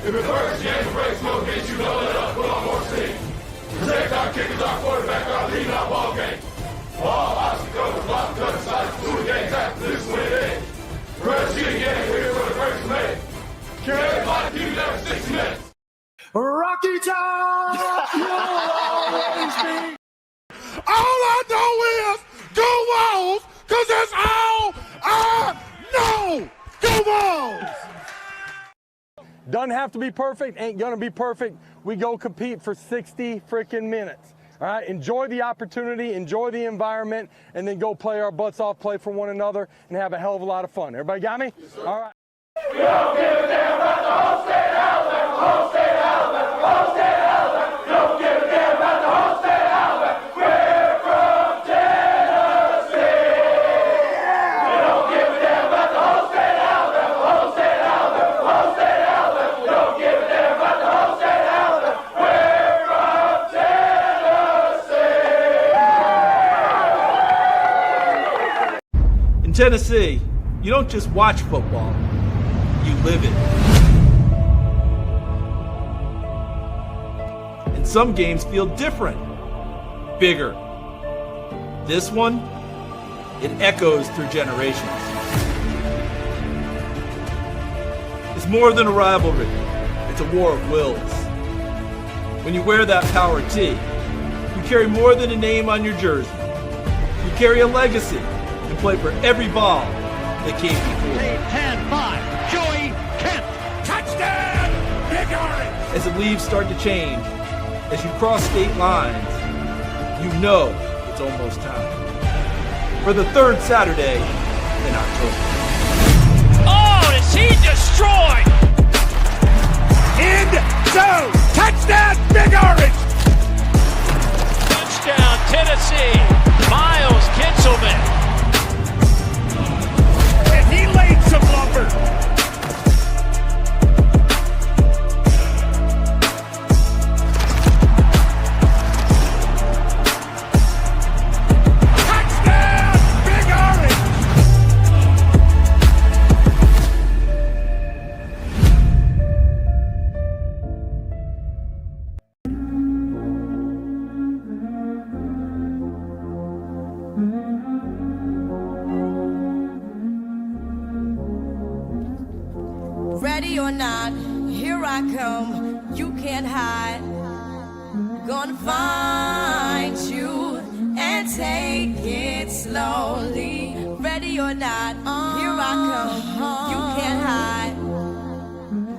If the first game breaks, we'll get you loaded up, put on more steam. Protect our kickers, our quarterback, our lead, our ball game. All obstacles, block, cut, sides, 2 games after this win in. First you again, here for the first minute. Can everybody keep it there for 6 minutes? Rocky Top, you'll always be. All I know is go Vols, because that's all I know. Go Vols! Doesn't have to be perfect, ain't gonna be perfect. We go compete for 60 freaking minutes. All right, enjoy the opportunity, enjoy the environment, and then go play our butts off, play for one another, and have a hell of a lot of fun. Everybody got me? Yes, all right. We don't give a damn about the whole state of Alabama, whole state of Alabama, whole state of Alabama. We don't give a damn about the whole state of Alabama. We're from Tennessee. We don't give a damn about the whole state of Alabama, whole state of Alabama, whole state of Alabama. We don't give a damn about the whole state of Alabama. We're from Tennessee. In Tennessee, you don't just watch football, you live it. And some games feel different, bigger. This one, it echoes through generations. It's more than a rivalry, it's a war of wills. When you wear that power tee, you carry more than a name on your jersey. You carry a legacy and play for every ball that came before. Hand by Joey Kent. Touchdown, Big Orange! As the leaves start to change, as you cross state lines, you know it's almost time. For the third Saturday in October. Oh, is he destroyed? End zone! Touchdown, Big Orange! Touchdown, Tennessee. Miles Kinselman. And he laid some lumber. Ready or not, here I come, you can't hide. Gonna find you and take it slowly. Ready or not, here I come, you can't hide.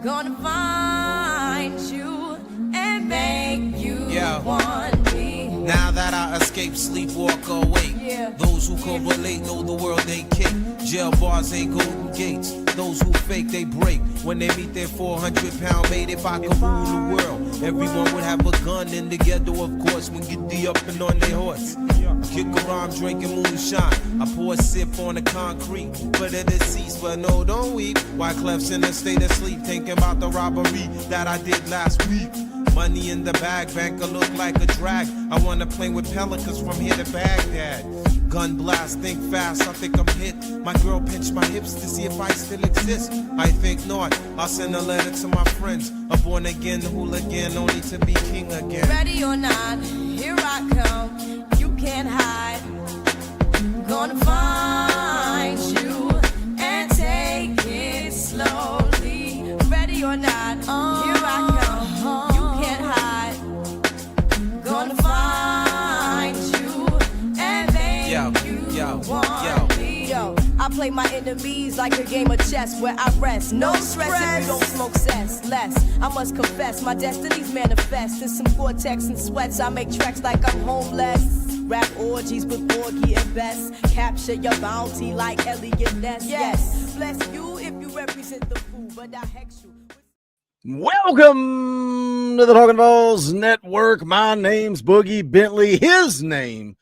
Gonna find you and make you want me. Now that I escape, sleep, walk awake. Those who correlate know the world ain't kick. Jail bars ain't golden gates. Those who fake, they break. When they meet their 400-pound mate, if I could rule the world, everyone would have a gun in the ghetto, of course, when get the up and on their horse. Kick around drinking moonshine. I pour a sip on the concrete for the deceased, but no, don't weep. Wyclef's in a state of sleep, thinking about the robbery that I did last week. Money in the bag, banker look like a drag. I wanna play with pelicans from here to Baghdad. Gun blast, think fast, I think I'm hit. My girl pinched my hips to see if I still exist. I think not, I'll send a letter to my friends. A born again hooligan, only to be king again. Ready or not, here I come, you can't hide. Gonna find you and take it slowly. Ready or not, here I come, you can't hide. Gonna find you and make you want me. Yo, I play my enemies like a game of chess where I rest. No stress if you don't smoke cess. Less, I must confess, my destinies manifest. In some Gore-Tex and sweats, I make tracks like I'm homeless. Rap orgies with Borgie and Best. Capture your bounty like Elliot Ness. Yes, bless you if you represent the fool, but I hex you. Welcome to the Talkin VAWLS Network. My name's Boogie Bentley. His name,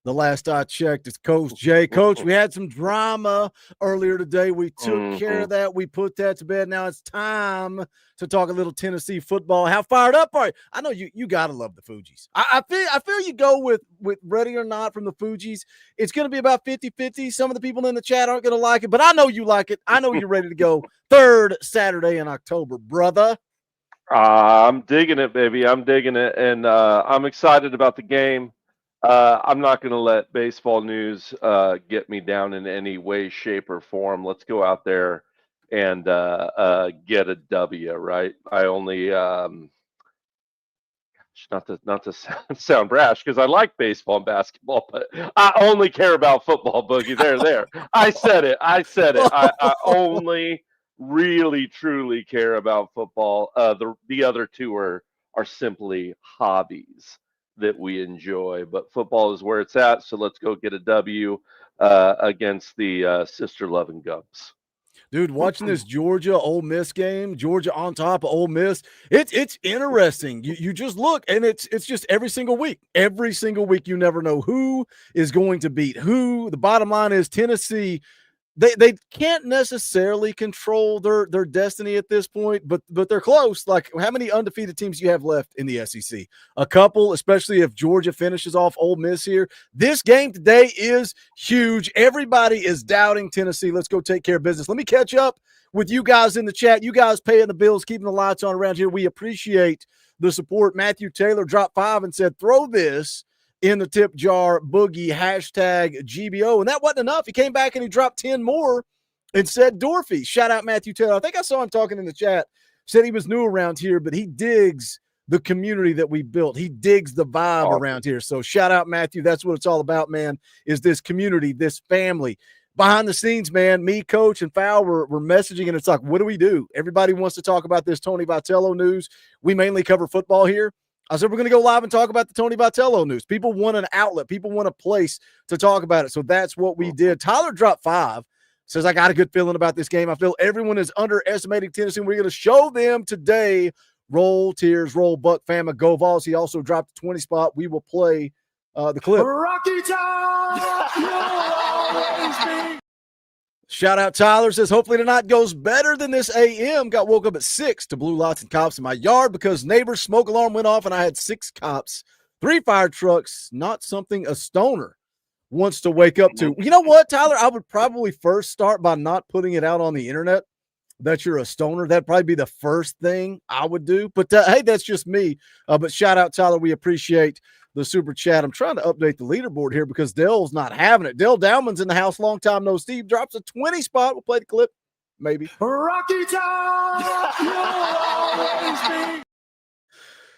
the last I checked, is Coach Jay. Coach, we had some drama earlier today. We took care of that. We put that to bed. Now it's time to talk a little Tennessee football. How fired up are you? I know you gotta love the Fugees. I feel you go with Ready or Not from the Fugees. It's going to be about 50-50. Some of the people in the chat aren't going to like it, but I know you like it. I know you're ready to go. Third Saturday in October, brother. I'm digging it, baby. I'm digging it, and I'm excited about the game. I'm not going to let baseball news get me down in any way, shape, or form. Let's go out there and get a W. Right? I only not to sound brash because I like baseball and basketball, but I only care about football. Boogie, there. I said it. I only really truly care about football. The other two are simply hobbies that we enjoy, but football is where it's at. So let's go get a W against the sister loving Gubs. Dude, watching this Georgia Ole Miss game, Georgia on top of Ole Miss, it's interesting. You just look, and it's just every single week. Every single week, you never know who is going to beat who. The bottom line is Tennessee, they can't necessarily control their destiny at this point, but they're close. Like, how many undefeated teams do you have left in the SEC? A couple, especially if Georgia finishes off Ole Miss here. This game today is huge. Everybody is doubting Tennessee. Let's go take care of business. Let me catch up with you guys in the chat. You guys paying the bills, keeping the lights on around here. We appreciate the support. Matthew Taylor dropped 5 and said, throw this in the tip jar, Boogie, hashtag GBO. And that wasn't enough. He came back and he dropped 10 more and said Dorfy. Shout out Matthew Taylor. I think I saw him talking in the chat. Said he was new around here, but he digs the community that we built. He digs the vibe around here. So shout out Matthew. That's what it's all about, man, is this community, this family. Behind the scenes, man, me, Coach, and Fowl were messaging, and it's like, what do we do? Everybody wants to talk about this Tony Vitello news. We mainly cover football here. I said, we're going to go live and talk about the Tony Vitello news. People want an outlet. People want a place to talk about it. So that's what we did. Tyler dropped 5. Says, I got a good feeling about this game. I feel everyone is underestimating Tennessee. We're going to show them today. Roll Tears, roll Buck Fama, go Vols. He also dropped a 20 spot. We will play the clip. Rocky Top! Shout out Tyler. Says, hopefully tonight goes better than this AM. Got woke up at 6 to blue lights and cops in my yard because neighbor's smoke alarm went off and I had 6 cops, 3 fire trucks. Not something a stoner wants to wake up to. You know what, Tyler? I would probably first start by not putting it out on the internet that you're a stoner. That'd probably be the first thing I would do. But hey, that's just me. But shout out Tyler. We appreciate the super chat. I'm trying to update the leaderboard here because Dell's not having it. Dell Dowman's in the house. Long time no Steve. Drops a 20 spot. We'll play the clip. Maybe. Rocky Top!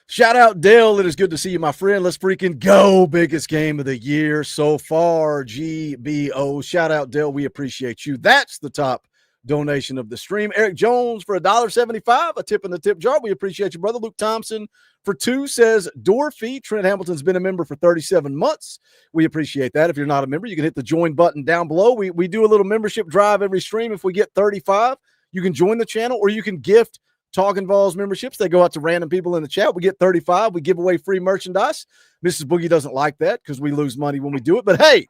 Shout out Dell. It is good to see you, my friend. Let's freaking go. Biggest game of the year so far. GBO. Shout out Dell. We appreciate you. That's the top donation of the stream. Eric Jones for $1.75, a tip in the tip jar. We appreciate you, brother. Luke Thompson for 2 says Dorfy. Trent Hamilton's been a member for 37 months. We appreciate that. If you're not a member, you can hit the join button down below. We do a little membership drive every stream. If we get 35, you can join the channel or you can gift Talkin VAWLS memberships. They go out to random people in the chat. We get 35. We give away free merchandise. Mrs. Boogie doesn't like that because we lose money when we do it. But hey,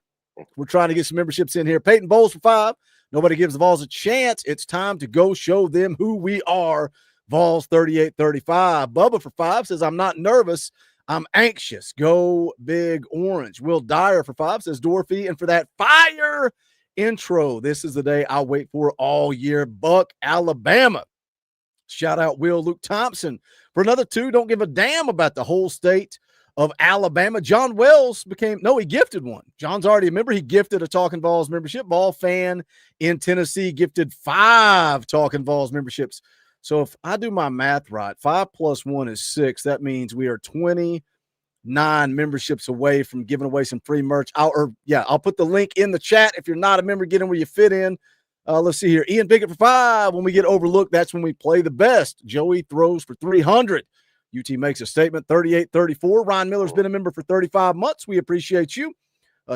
we're trying to get some memberships in here. Peyton Bowles for 5. Nobody gives the Vols a chance. It's time to go show them who we are. Vols 38-35. Bubba for 5 says, I'm not nervous. I'm anxious. Go Big Orange. Will Dyer for 5 says, Dorfy. And for that fire intro, this is the day I wait for all year. Buck, Alabama. Shout out Will. Luke Thompson for another 2. Don't give a damn about the whole state of Alabama. John Wells he gifted one. John's already a member. He gifted a Talkin VAWLS membership. Ball fan in Tennessee gifted 5 Talkin VAWLS memberships. So if I do my math right, 5 plus 1 is 6. That means we are 29 memberships away from giving away some free merch. I'll put the link in the chat. If you're not a member, get in where you fit in. Let's see here. Ian Pickett for 5. When we get overlooked, that's when we play the best. Joey throws for 300. UT makes a statement, 38-34. Ryan Miller's been a member for 35 months. We appreciate you.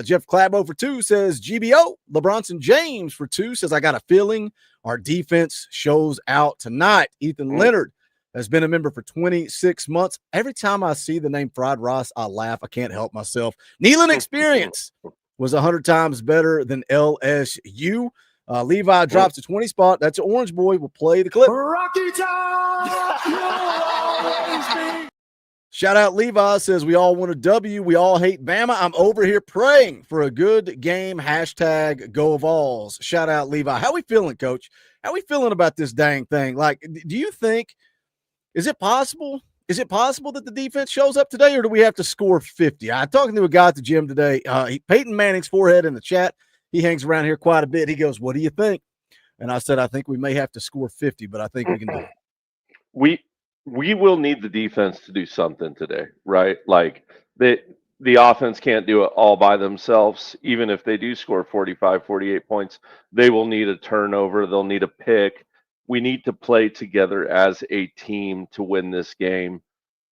Jeff Clabo for 2 says GBO. LeBronson James for 2 says, I got a feeling our defense shows out tonight. Ethan Leonard has been a member for 26 months. Every time I see the name Fried Rice, I laugh. I can't help myself. Neyland Experience was 100 times better than LSU. Levi drops a 20 spot. That's an Orange Boy. We'll play the clip. Rocky Top! Shout out Levi says we all want a W. We all hate Bama. I'm over here praying for a good game. Hashtag go Vols. Shout out Levi. How we feeling, Coach? How we feeling about this dang thing? Like, do you think Is it possible? Is it possible that the defense shows up today, or do we have to score 50? I'm talking to a guy at the gym today. Peyton Manning's forehead in the chat. He hangs around here quite a bit. He goes, "What do you think?" And I said, "I think we may have to score 50, but I think we can do it." We will need the defense to do something today, right? Like the offense can't do it all by themselves. Even if they do score 45, 48 points, they will need a turnover. They'll need a pick. We need to play together as a team to win this game.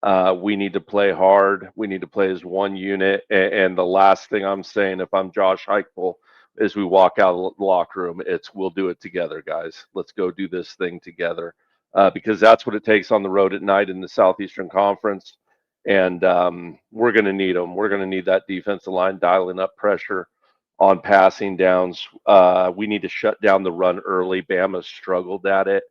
We need to play hard. We need to play as one unit. And the last thing I'm saying, if I'm Josh Heupel, as we walk out of the locker room, it's we'll do it together, guys. Let's go do this thing together. Because that's what it takes on the road at night in the Southeastern Conference. And we're going to need them. We're going to need that defensive line dialing up pressure on passing downs. We need to shut down the run early. Bama struggled at it.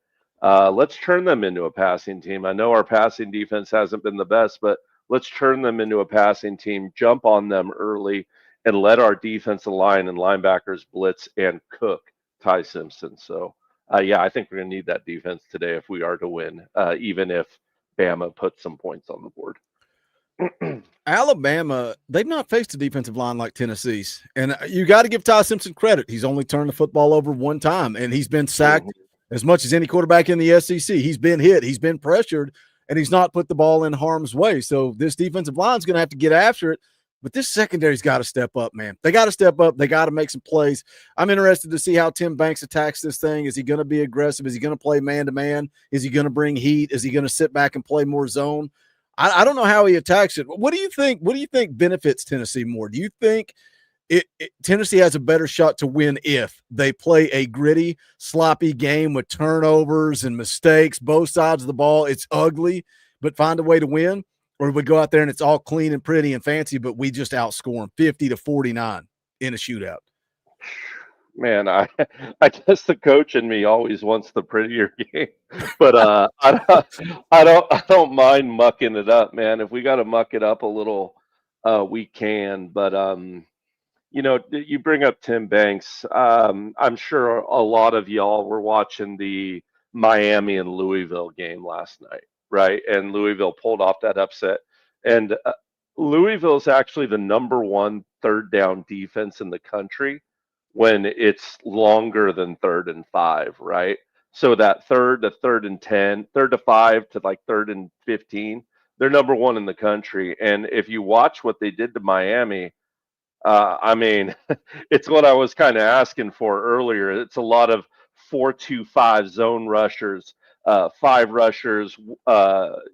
Let's turn them into a passing team. I know our passing defense hasn't been the best, but let's turn them into a passing team, jump on them early, and let our defensive line and linebackers blitz and cook Ty Simpson. So, yeah, I think we're going to need that defense today if we are to win, even if Bama puts some points on the board. Alabama, they've not faced a defensive line like Tennessee's. And you got to give Ty Simpson credit. He's only turned the football over one time, and he's been sacked as much as any quarterback in the SEC. He's been hit, he's been pressured, and he's not put the ball in harm's way. So this defensive line is going to have to get after it. But this secondary's got to step up, man. They got to step up. They got to make some plays. I'm interested to see how Tim Banks attacks this thing. Is he going to be aggressive? Is he going to play man-to-man? Is he going to bring heat? Is he going to sit back and play more zone? I don't know how he attacks it. What do you think? What do you think benefits Tennessee more? Do you think Tennessee has a better shot to win if they play a gritty, sloppy game with turnovers and mistakes, both sides of the ball? It's ugly, but find a way to win. Or we go out there and it's all clean and pretty and fancy, but we just outscore them 50-49 in a shootout. Man, I guess the coach in me always wants the prettier game, but I don't mind mucking it up, man. If we got to muck it up a little, we can. But you know, you bring up Tim Banks. I'm sure a lot of y'all were watching the Miami and Louisville game last night, right? And Louisville pulled off that upset. And Louisville's actually the number 1 third down defense in the country when it's longer than 3rd and 5, right? So that 3rd to 3rd and 10, 3rd to 5 to like 3rd and 15, they're number 1 in the country. And if you watch what they did to Miami, I mean, it's what I was kind of asking for earlier. It's a lot of 4-2-5 zone rushers, 5 rushers,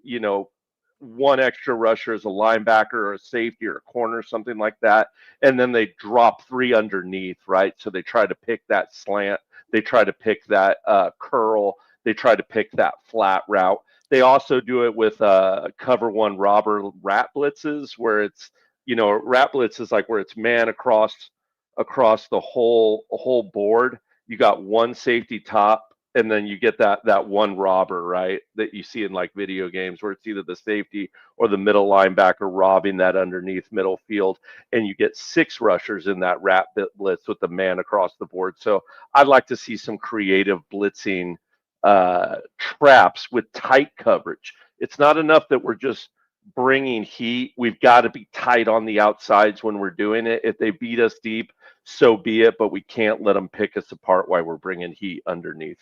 you know, 1 extra rusher as a linebacker or a safety or a corner, something like that. And then they drop 3 underneath, right? So they try to pick that slant. They try to pick that curl. They try to pick that flat route. They also do it with cover 1 robber rat blitzes where it's, you know, rat blitz is like where it's man across the whole board. You got 1 safety top, and then you get that 1 robber, right, that you see in like video games where it's either the safety or the middle linebacker robbing that underneath middle field, and you get 6 rushers in that rat blitz with the man across the board. So I'd like to see some creative blitzing traps with tight coverage. It's not enough that we're just bringing heat. We've got to be tight on the outsides when we're doing it. If they beat us deep, so be it, but we can't let them pick us apart while we're bringing heat underneath.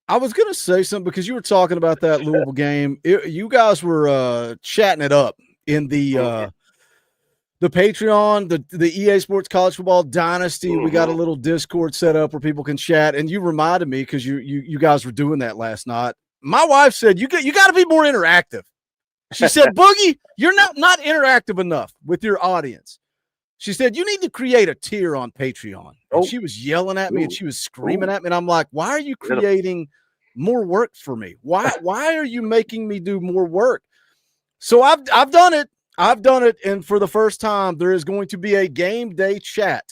I was going to say something because you were talking about that Louisville game. You guys were chatting it up in the Patreon, the EA Sports College Football Dynasty. We got a little Discord set up where people can chat, and you reminded me because you guys were doing that last night. My wife said you got to be more interactive. She said, Boogie, you're not interactive enough with your audience. She said, you need to create a tier on Patreon. And she was yelling at me and she was screaming at me. And I'm like, why are you creating more work for me? Why are you making me do more work? So I've done it. I've done it. And for the first time, there is going to be a game day chat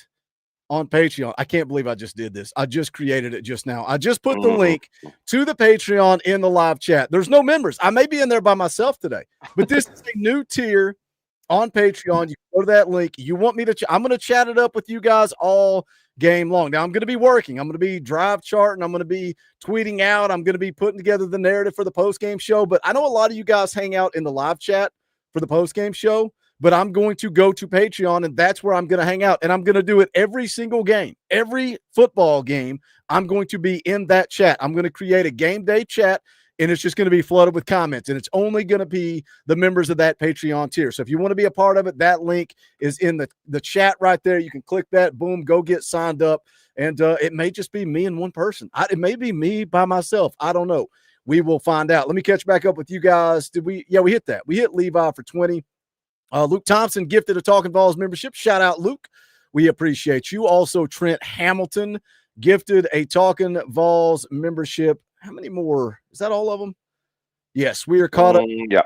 on Patreon. I can't believe I just did this. I just created it just now. I just put the link to the Patreon in the live chat. There's no members. I may be in there by myself today, but this is a new tier on Patreon. You go to that link. You want me to I'm going to chat it up with you guys all game long. Now, I'm going to be working. I'm going to be drive charting. I'm going to be tweeting out. I'm going to be putting together the narrative for the post-game show. But I know a lot of you guys hang out in the live chat for the post-game show. But I'm going to go to Patreon, and that's where I'm going to hang out. And I'm going to do it every single game. Every football game, I'm going to be in that chat. I'm going to create a game day chat, and it's just going to be flooded with comments. And it's only going to be the members of that Patreon tier. So if you want to be a part of it, that link is in the chat right there. You can click that. Boom, go get signed up. And it may just be me and one person. It may be me by myself. I don't know. We will find out. Let me catch back up with you guys. Did we? Yeah, we hit that. We hit Levi for 20. Luke Thompson gifted a Talkin VAWLS membership. Shout out, Luke. We appreciate you. Also, Trent Hamilton gifted a Talkin VAWLS membership. How many more? Is that all of them? Yes, we are caught up. Yeah.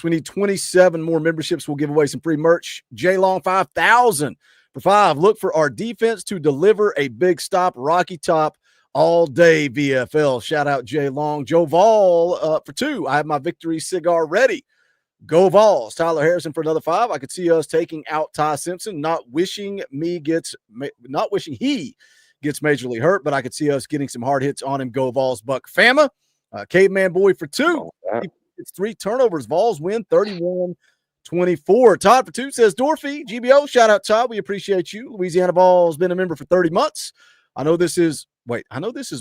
We need 27 more memberships. We'll give away some free merch. J Long 5,000 for 5. Look for our defense to deliver a big stop. Rocky Top all day VFL. Shout out J Long. Joe Vol for 2. I have my victory cigar ready. Go Vols. Tyler Harrison for another 5. I could see us taking out Ty Simpson, not wishing he gets majorly hurt, but I could see us getting some hard hits on him. Go Vols. Buck Fama. Caveman Boy for 2. It's 3 turnovers. Vols win 31-24. Todd for 2 says Dorfy, GBO. Shout out, Todd. We appreciate you. Louisiana Vols been a member for 30 months. I know this is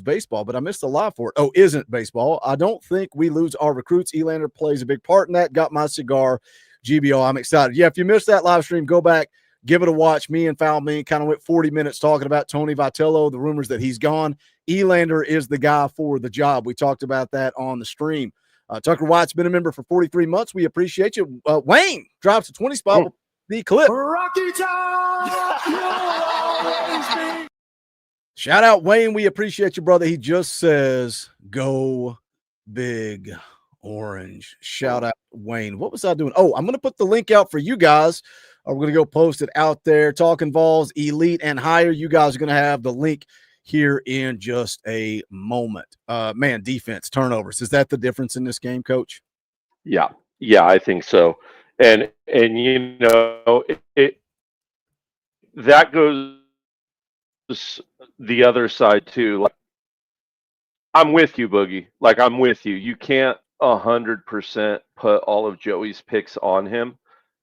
baseball, but I missed a live for it. Oh, isn't baseball. I don't think we lose our recruits. Elander plays a big part in that. Got my cigar. GBO, I'm excited. Yeah, if you missed that live stream, go back, give it a watch. Me and Foul Me kind of went 40 minutes talking about Tony Vitello, the rumors that he's gone. Elander is the guy for the job. We talked about that on the stream. Tucker White's been a member for 43 months. We appreciate you. Wayne drops a 20 spot with the clip. Rocky Top! Shout out, Wayne. We appreciate you, brother. He just says, go big orange. Shout out, Wayne. What was I doing? Oh, I'm going to put the link out for you guys. We're going to go post it out there. Talkin VAWLS, Elite and Higher. You guys are going to have the link here in just a moment. Man, defense, turnovers. Is that the difference in this game, Coach? Yeah, I think so. And you know, that goes the other side too. Like, I'm with you, Boogie. Like, I'm with you. You can't 100% put all of Joey's picks on him.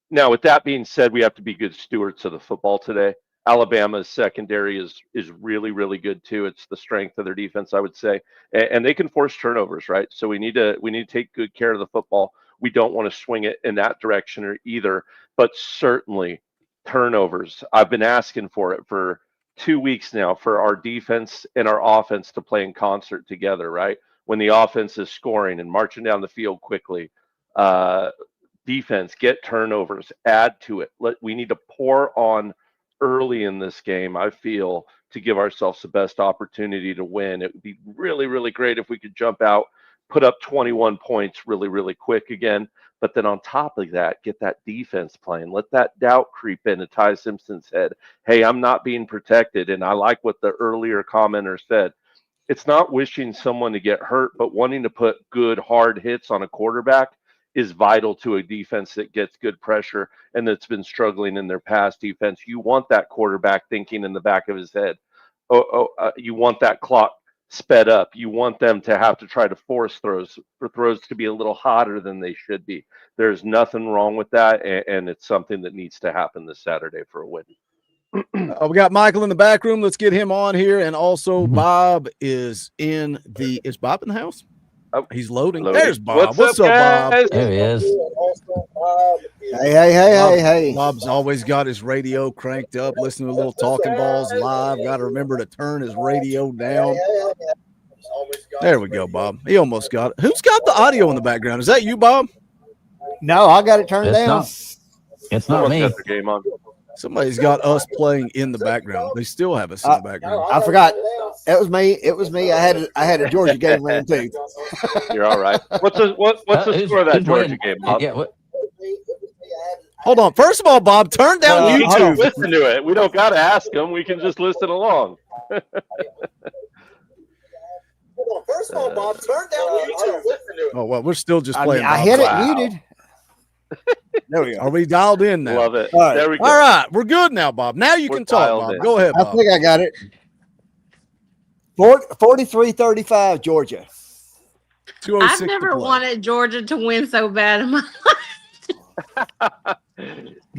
Now, with that being said, we have to be good stewards of the football today. Alabama's secondary is really, really good too. It's the strength of their defense, I would say, and they can force turnovers, right? So we need to take good care of the football. We don't want to swing it in that direction either, but certainly turnovers. I've been asking for it for 2 weeks now, for our defense and our offense to play in concert together, right? When the offense is scoring and marching down the field quickly, defense, get turnovers, add to it. We need to pour on early in this game, I feel, to give ourselves the best opportunity to win. It would be really, really great if we could jump out, put up 21 points really, really quick again. But then on top of that, get that defense playing. Let that doubt creep into Ty Simpson's head. Hey, I'm not being protected. And I like what the earlier commenter said. It's not wishing someone to get hurt, but wanting to put good, hard hits on a quarterback is vital to a defense that gets good pressure and that's been struggling in their past defense. You want that quarterback thinking in the back of his head. You want that clock sped up. You want them to have to try to force throws, for throws to be a little hotter than they should be. There's nothing wrong with that, and it's something that needs to happen this Saturday for a win. We got Michael in the back room. Let's get him on here. And also Bob is in the – is Bob in the house? Oh, he's loading. There's Bob. What's up, Bob? There he is. Hey. Bob's always got his radio cranked up, listening to a little Talkin VAWLS live. Got to remember to turn his radio down. There we go, Bob. He almost got it. Who's got the audio in the background? Is that you, Bob? No, I got it turned down. It's not me. Game on. Somebody's got us playing in the background. They still have us in the background. I forgot. It was me. I had a Georgia game running too. You're all right. What's the score of that Georgia game, Bob? Yeah, Hold on. First of all, Bob, turn down YouTube. Listen to it. We don't got to ask them. We can just listen along. First of all, Bob, turn down YouTube. Oh, well, we're still just playing. I had it muted. There we go. Are we dialed in now? Love it. All right. There we go. All right, we're good now, Bob. Now you We're can talk, dialed Bob. in. Go ahead, I Bob. think I got it. 43-35, Georgia. 206 I've never to play. wanted Georgia to win so bad in my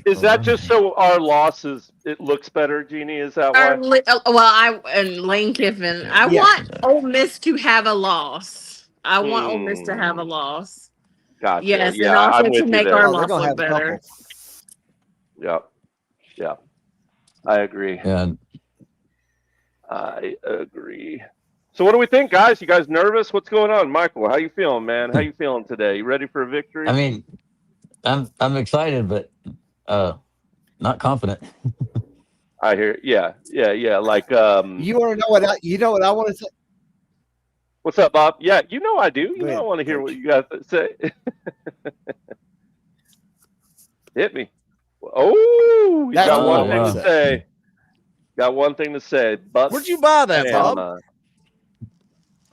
Is that just so our losses it looks better, Jeannie? Is that why? and Lane Kiffin. I Yeah. want Ole Miss to have a loss. I want Ole Miss to have a loss. Gotcha. Yes, Yeah, and also I'm with to you make there. our Oh, they're loss gonna look have a better. couple. Yeah. I agree. Yeah. I agree. So what do we think, guys? You guys nervous? What's going on? Michael, how you feeling, man? How you feeling today? You ready for a victory? I mean, I'm excited, but not confident. I hear. Yeah. Like, You want to know what I want to say? what's up, Bob? Yeah, you know I do. You Go know ahead, I want to hear Coach. what you got to say. Hit me. Oh, you That's got what one I thing wanna to say. Got one thing to say. But Where'd you buy that, Bob? Bama.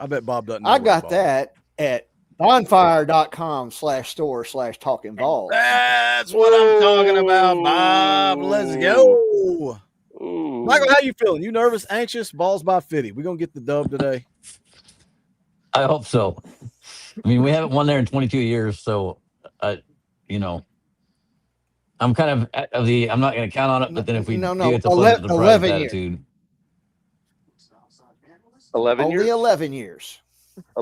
I bet Bob doesn't know I where got Bob- that at bonfire.com/store/Talkin VAWLS. That's what I'm talking about, Bob. Let's go. Ooh. Michael, how you feeling? You nervous, anxious? Balls by 50. We're going to get the dub today. I hope so. I mean, we haven't won there in 22 years, so I'm kind of the. I'm not going to count on it, but then if we No, do, it's a 11 pleasant surprise 11 years. attitude. 11 Only years? 11 years.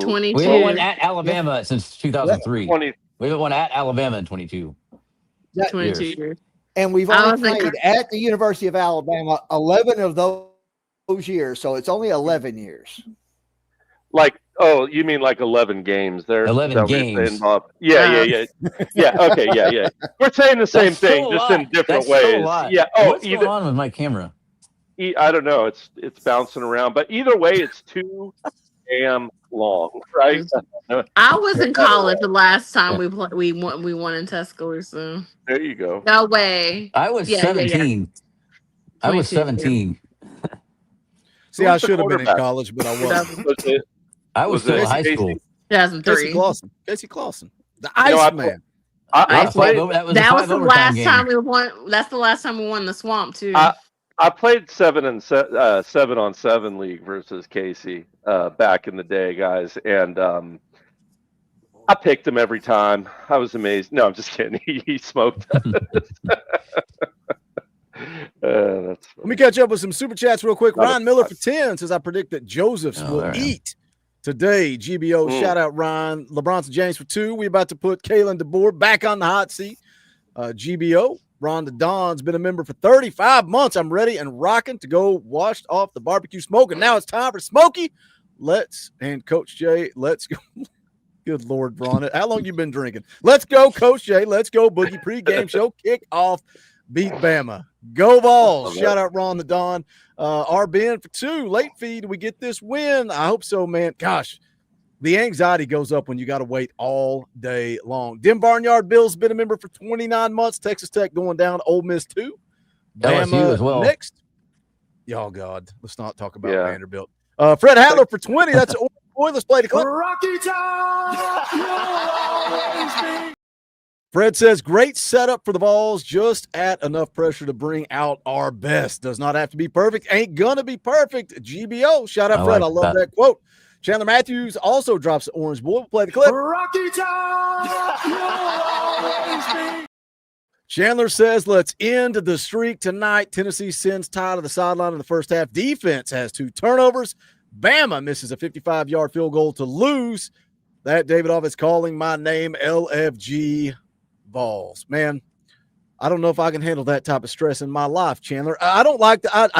22. We haven't won at Alabama since 2003. 20. We haven't won at Alabama in 22. 22 years. years. And we've I only was in played at the University of Alabama 11 of those years, so it's only 11 years. Like, oh, you mean like 11 games there? 11 Is that what you're games. saying, Bob? Yeah. Okay, yeah. We're saying the same That's thing, still a just lot. in different That's still a ways. lot. Yeah. What's going on with my camera? I don't know. It's bouncing around, but either way, it's too damn long, right? I was in college the last time we won in Tuscaloosa. There you go. No way. I was Yeah. 17. I was 22, 17. See, Who's I the should have been in quarterback? college, but I wasn't. I was still in high school. 2003. Casey Clausen. The You know, Iceman. I played. That was That a was 5 the overtime last game. time we won. That's the last time we won the swamp too. I played 7-on-7 league versus Casey back in the day, guys, and I picked him every time. I was amazed. No, I'm just kidding. He smoked us. That's Let me catch up with some super chats real quick. Not a Ryan Miller for 10 says, I predict that Josephs will there I am. eat today. GBO, shout out Ryan. LeBron's James for 2. We about to put Kalen DeBoer back on the hot seat. GBO, Rhonda Don's been a member for 35 months. I'm ready and rocking to go washed off the barbecue smoke. And now it's time for Smokey. And Coach Jay, let's go. Good Lord, Ron. How long you been drinking? Let's go, Coach Jay. Let's go, Boogie. Pre-game show kick off. Beat Bama. Go Vols. Shout out Ron the Don. Our Ben for 2. Late feed. We get this win. I hope so, man. Gosh, the anxiety goes up when you got to wait all day long. Dim Barnyard Bill's been a member for 29 months. Texas Tech going down. Ole Miss 2. LSU as well. Next. Oh, God. Let's not talk about Vanderbilt. Fred Hattler for 20. That's an boy. Let's play the clip. Rocky Top! Fred says, great setup for the Vols. Just at enough pressure to bring out our best. Does not have to be perfect. Ain't gonna be perfect. GBO. Shout out, Fred. I love that quote. Chandler Matthews also drops the orange boy. We'll play the clip. Rocky Top! Chandler says, let's end the streak tonight. Tennessee sends Ty to the sideline in the first half. Defense has 2 turnovers. Bama misses a 55-yard field goal to lose. That David is calling my name LFG Vols. Man, I don't know if I can handle that type of stress in my life, Chandler. I do like the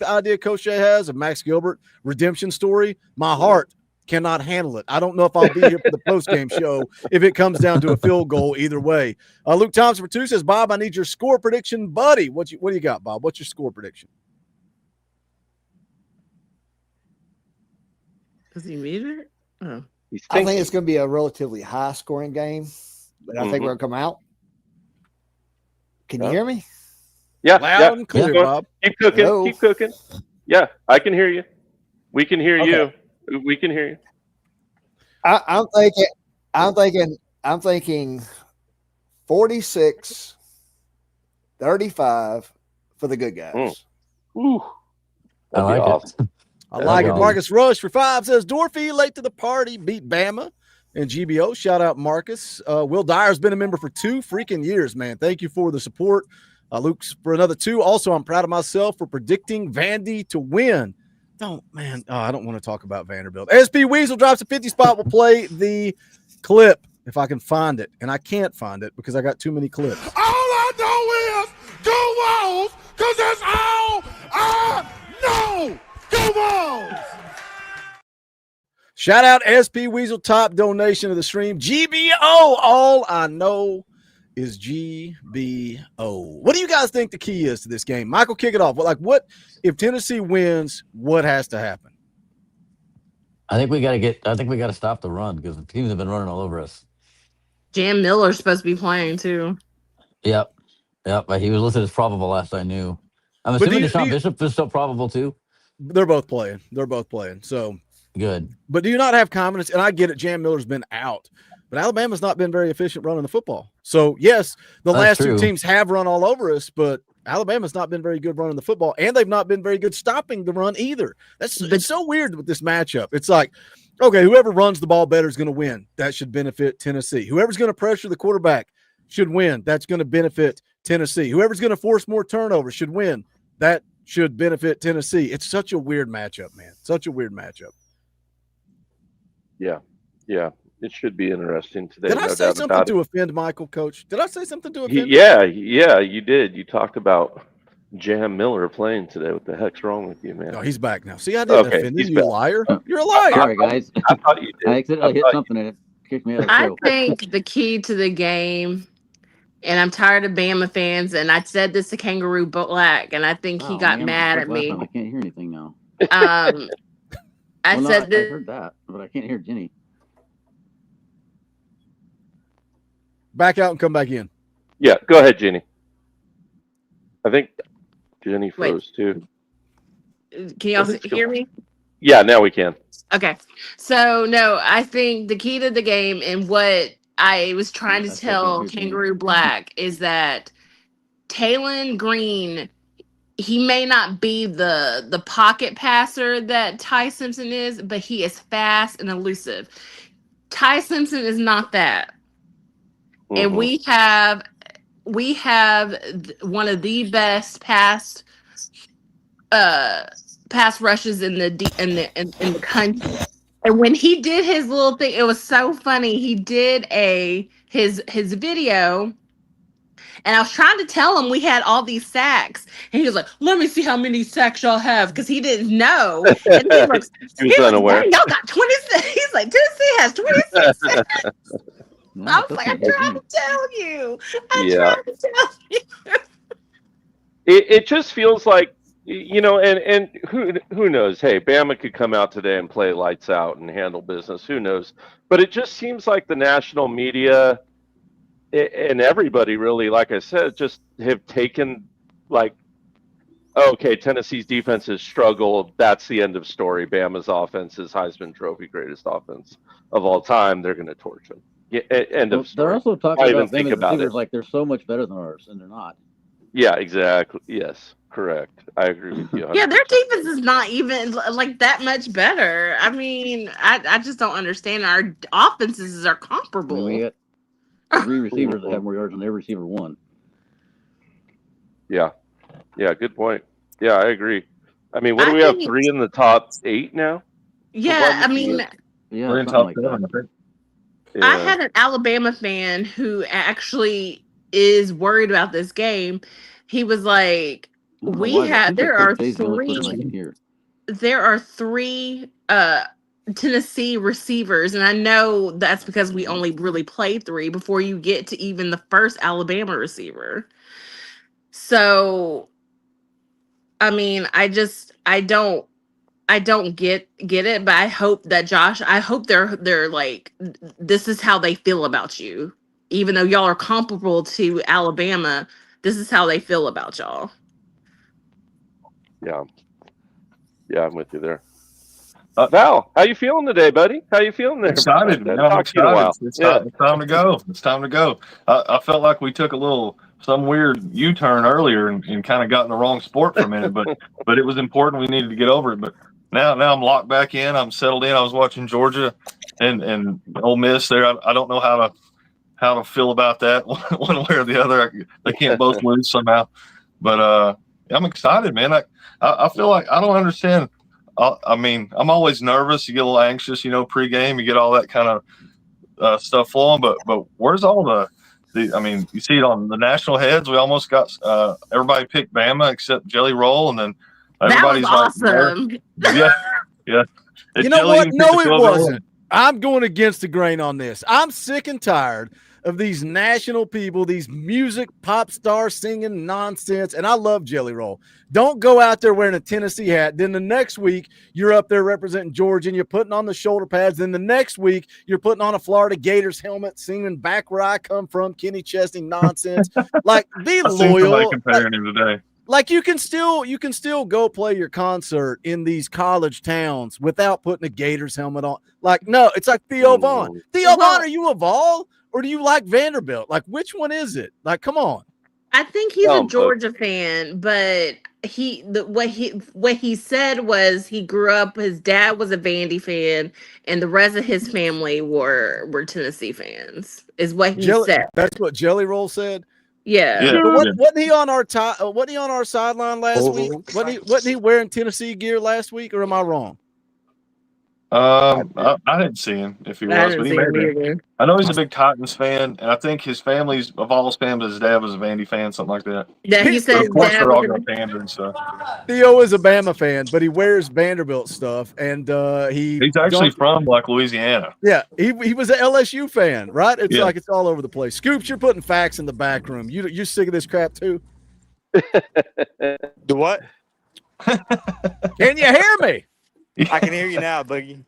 idea Coach Jay has of Max Gilbert redemption story. My heart cannot handle it. I don't know if I'll be here for the post-game show if it comes down to a field goal either way. Luke Thompson for 2 says, Bob, I need your score prediction, buddy. What do you got, Bob? What's your score prediction? Is he muted? Oh. I think it's going to be a relatively high-scoring game, but I think we're going to come out. Can you hear me? Yeah. Loud and clear, Bob. Keep cooking. Hello? Keep cooking. Yeah, I can hear you. We can hear you. We can hear you. I'm thinking 46-35 for the good guys. Ooh, I like awesome. I like it. Marcus Rush for 5 says Dorfy late to the party, beat Bama and GBO. Shout out Marcus. Will Dyer's been a member for 2 freaking years, man. Thank you for the support. Luke's for another 2. Also, I'm proud of myself for predicting Vandy to win. I don't want to talk about Vanderbilt. SP Weasel drops a 50 spot. We'll play the clip if I can find it. And I can't find it because I got too many clips. All I know is go Vols, because that's all I know. Go Vols! Shout out SP Weasel, top donation of the stream. GBO, all I know is GBO. What do you guys think the key is to this game? Michael, kick it off. What if Tennessee wins, what has to happen? I think we got to stop the run because the teams have been running all over us. Jam Miller's supposed to be playing too. Yep. But he was listed as probable last I knew. I'm assuming Deshaun Bishop is still probable too. They're both playing. So good. But do you not have confidence? And I get it. Jam Miller's been out, but Alabama's not been very efficient running the football. So yes, the last 2 teams have run all over us, but Alabama's not been very good running the football, and they've not been very good stopping the run either. It's so weird with this matchup. It's like, okay, whoever runs the ball better is going to win. That should benefit Tennessee. Whoever's going to pressure the quarterback should win. That's going to benefit Tennessee. Whoever's going to force more turnovers should win. That should benefit Tennessee. It's such a weird matchup, man. Such a weird matchup. Yeah. It should be interesting today. Did I say something to offend Michael, Coach? Did I say something to offend? Yeah, you did. You talked about Jam Miller playing today. What the heck's wrong with you, man? No, he's back now. See, I didn't offend you, you liar. You're a liar. Sorry, guys. I thought you did. I accidentally hit something and it kicked me out of the show. I think the key to the game, and I'm tired of Bama fans, and I said this to Kangaroo Black, and I think he got mad at me. I can't hear anything now. I said I heard that, but I can't hear Jenny. Back out and come back in. Yeah, go ahead, Jenny. I think Jenny froze too. Can y'all hear me? Yeah, now we can. Okay. So, no, I think the key to the game and what I was trying to tell Kangaroo Black is that Talon Green, he may not be the pocket passer that Ty Simpson is, but he is fast and elusive. Ty Simpson is not that. And we have one of the best pass rushes in the country. And when he did his little thing, it was so funny. He did his video, and I was trying to tell him we had all these sacks, and he was like, "Let me see how many sacks y'all have," because he didn't know. And he was unaware. Y'all got 26. He's like, Tennessee has 26 sacks. I was like, I'm trying to tell you. I'm trying to tell you. It just feels like, and who knows? Hey, Bama could come out today and play lights out and handle business. Who knows? But it just seems like the national media and everybody really, like I said, just have taken okay, Tennessee's defense has struggled. That's the end of story. Bama's offense is Heisman Trophy greatest offense of all time. They're going to torch them. Yeah, end of story. They're also talking about Bama's receivers like they're so much better than ours, and they're not. Yeah, exactly. Yes, correct. I agree with you. 100%. Yeah, their defense is not even like that much better. I mean, I just don't understand. Our offenses are comparable. We got 3 receivers that have more yards than every receiver one. Yeah, good point. Yeah, I agree. I mean, what do we have? 3 in the top 8 now? Yeah, I mean, we're in top 7. Yeah. I had an Alabama fan who actually is worried about this game. He was like, there are 3 Tennessee receivers, and I know that's because we only really play 3 before you get to even the first Alabama receiver. So, I mean, I don't get it, but I hope that they're like, this is how they feel about you. Even though y'all are comparable to Alabama, this is how they feel about y'all. Yeah, I'm with you there. Val, how you feeling today, buddy? How you feeling there? Excited, man. I'm Talk to you in a while. excited. It's time to go. It's time to go. I felt like we took some weird U-turn earlier and kind of got in the wrong sport for a minute, but it was important. We needed to get over it. But now I'm locked back in. I'm settled in. I was watching Georgia and Ole Miss there. I don't know how to feel about that one way or the other. They can't both lose somehow. But I'm excited, man. I feel like I don't understand. I mean, I'm always nervous. You get a little anxious, pregame. You get all that kind of stuff flowing. But where's all the? I mean, you see it on the national heads. We almost got everybody picked Bama except Jelly Roll, and then everybody's that was awesome. Yeah. You know what? No, it wasn't. I'm going against the grain on this. I'm sick and tired of these national people, these music pop stars singing nonsense, and I love Jelly Roll. Don't go out there wearing a Tennessee hat. Then the next week, you're up there representing Georgia, and you're putting on the shoulder pads. Then the next week, you're putting on a Florida Gators helmet, singing "Back Where I Come From," Kenny Chesney nonsense. Like, be loyal. Comparing him today. Like, you can still go play your concert in these college towns without putting a Gators helmet on. Like, no, it's like Theo Vaughn. Theo Vaughn, are you a Vol or do you like Vanderbilt? Like, which one is it? Like, come on. I think he's a Georgia fan, but what he said was he grew up. His dad was a Vandy fan, and the rest of his family were Tennessee fans. Is what he said. That's what Jelly Roll said. Yeah. But wasn't he on our sideline last week? Wasn't he wearing Tennessee gear last week, or am I wrong? I didn't see him if he was, but he may be. I know he's a big Titans fan, and I think his family's a Vols fan, but his dad was a Vandy fan, something like that. Yeah, he said. Of course, they're all going to pander and stuff. Theo is a Bama fan, but he wears Vanderbilt stuff, and he's actually from Louisiana. Yeah, he was an LSU fan, right? It's like it's all over the place. Scoops, you're putting facts in the back room. You're sick of this crap too. Do what? Can you hear me? I can hear you now, Boogie.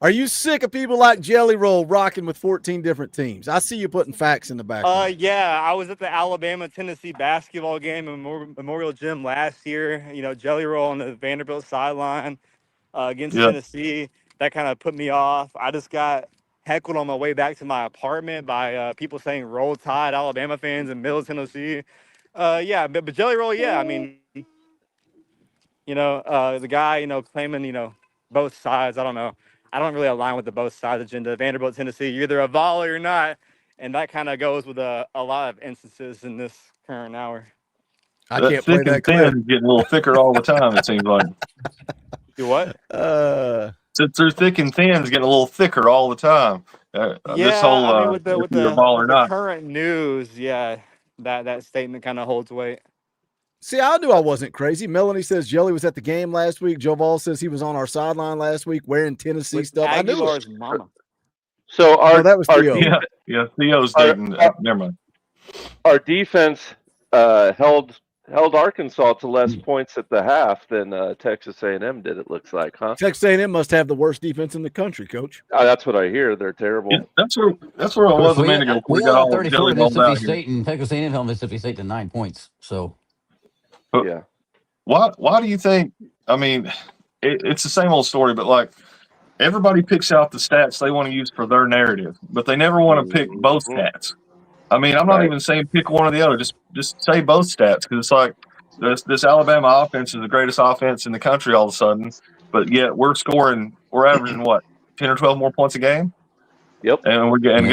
Are you sick of people like Jelly Roll rocking with 14 different teams? I see you putting facts in the back. Yeah, I was at the Alabama-Tennessee basketball game in Memorial Gym last year. Jelly Roll on the Vanderbilt sideline against Tennessee. That kind of put me off. I just got heckled on my way back to my apartment by people saying "Roll Tide," Alabama fans in Middle Tennessee. But Jelly Roll, I mean, the guy, claiming, both sides. I don't know. I don't really align with the both sides agenda. Vanderbilt, Tennessee, you're either a Vol or you're not. And that kind of goes with a lot of instances in this current hour. I can't play that clip. Getting a little thicker all the time, it seems like. Do what? Through thick and thin's getting a little thicker all the time. This whole with the current news, that statement kind of holds weight. See, I knew I wasn't crazy. Melanie says Jelly was at the game last week. Joe Vol says he was on our sideline last week wearing Tennessee stuff. I knew it. Mama. So that was Theo. Theo's dating. Never mind. Our defense held Arkansas to less points at the half than Texas A&M did. It looks like, huh? Texas A&M must have the worst defense in the country, Coach. That's what I hear. They're terrible. Yeah, that's where I was a minute ago. We got 34 to Mississippi State, and Texas A&M held Mississippi State to 9 points. So. Yeah. Why do you think? I mean, it's the same old story, but like everybody picks out the stats they want to use for their narrative, but they never want to pick both stats. I mean, I'm not even saying pick one or the other. Just say both stats because it's like this Alabama offense is the greatest offense in the country all of a sudden, but yet we're averaging what 10 or 12 more points a game. Yep, and we had